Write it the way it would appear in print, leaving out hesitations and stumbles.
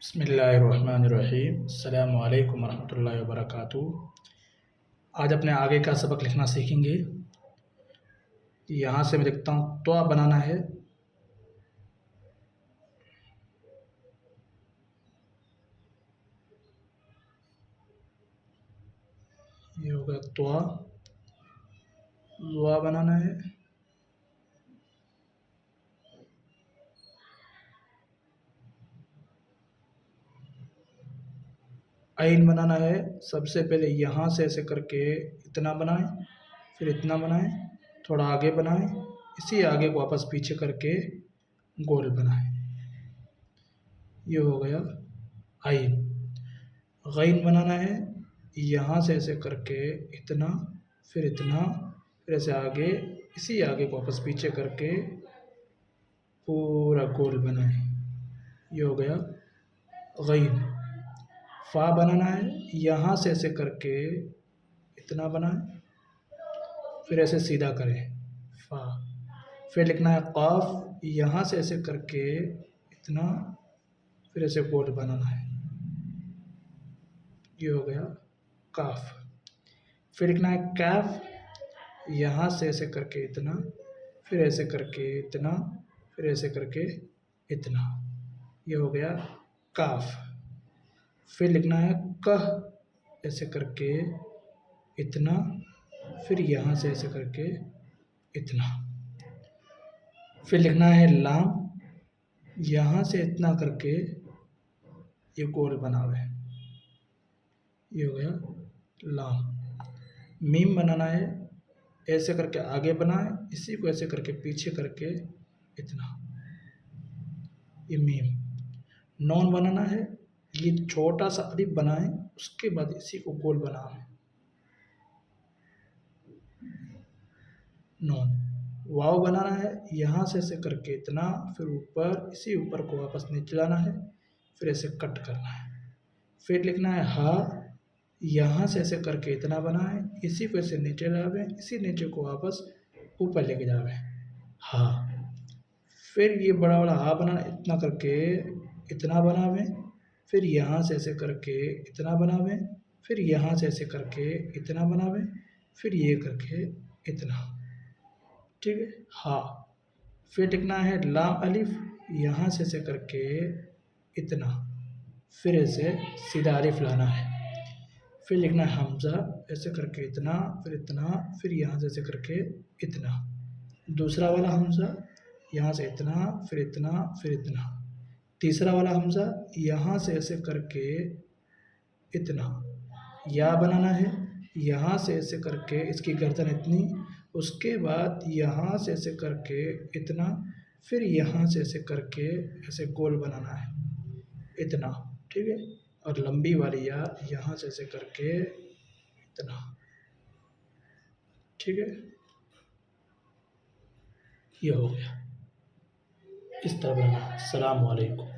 बिस्मिल्लाहिर्रहमानिर्रहीम। अस्सलामु अलैकुम वरहमतुल्लाहि वबरकातुहू। आज अपने आगे का सबक लिखना सीखेंगे। यहाँ से मैं लिखता हूँ तो बनाना है। ये होगा तो, जुआ बनाना है। आइन बनाना है। सबसे पहले यहाँ से ऐसे करके इतना बनाएं, फिर इतना बनाएं, थोड़ा आगे बनाएं, इसी आगे को वापस पीछे करके गोल बनाएं। ये हो गया आइन। गैन बनाना है। यहाँ से ऐसे करके इतना, फिर इतना, फिर ऐसे आगे, इसी आगे को वापस पीछे करके पूरा गोल बनाएं। ये हो गया गैन। फा बनाना है। यहाँ से ऐसे करके इतना बनाएं, फिर ऐसे सीधा करें फा। फिर लिखना है काफ। यहाँ से ऐसे करके इतना, फिर ऐसे गोल बनाना है। ये हो गया काफ। फिर लिखना है कैफ। यहाँ से ऐसे करके इतना, फिर ऐसे करके इतना, फिर ऐसे करके इतना। ये हो गया काफ। फिर लिखना है कह। ऐसे करके इतना, फिर यहाँ से ऐसे करके इतना। फिर लिखना है लाम। यहाँ से इतना करके ये गोल बना हुआ है। ये हो गया लाम। मीम बनाना है। ऐसे करके आगे बनाए, इसी को ऐसे करके पीछे करके इतना। ये मीम। नॉन बनाना है। ये छोटा सा अलिफ बनाएं, उसके बाद इसी को गोल बनाएं। नॉन। वाव बनाना है। यहाँ से ऐसे करके इतना, फिर ऊपर, इसी ऊपर को वापस नीचे लाना है, फिर ऐसे कट करना है। फिर लिखना है हा। यहाँ से ऐसे करके इतना बनाएं, इसी को ऐसे नीचे लावें, इसी नीचे को वापस ऊपर लेके जावें। हा। फिर ये बड़ा वाला हा बनाना, इतना करके इतना बनावें, फिर यहाँ से ऐसे करके इतना बनावें, फिर यहाँ से ऐसे करके इतना बनावें, फिर ये करके इतना। ठीक है, हा। फिर लिखना है लाम अलिफ। यहाँ से ऐसे करके इतना, फिर ऐसे सीधा अलिफ लाना है। फिर लिखना है हमज़ा। ऐसे करके इतना, फिर इतना, फिर यहाँ से ऐसे करके इतना। दूसरा वाला हमज़ा, यहाँ से इतना, फिर इतना, फिर इतना। तीसरा वाला हमज़ा, यहाँ से ऐसे करके इतना। या बनाना है। यहाँ से ऐसे करके इसकी गर्दन इतनी, उसके बाद यहाँ से ऐसे करके इतना, फिर यहाँ से ऐसे करके ऐसे गोल बनाना है इतना। ठीक है, और लंबी वाली या यहाँ से ऐसे करके इतना। ठीक है, ये हो गया। इस तरह बनाना। अस्सलामु अलैकुम।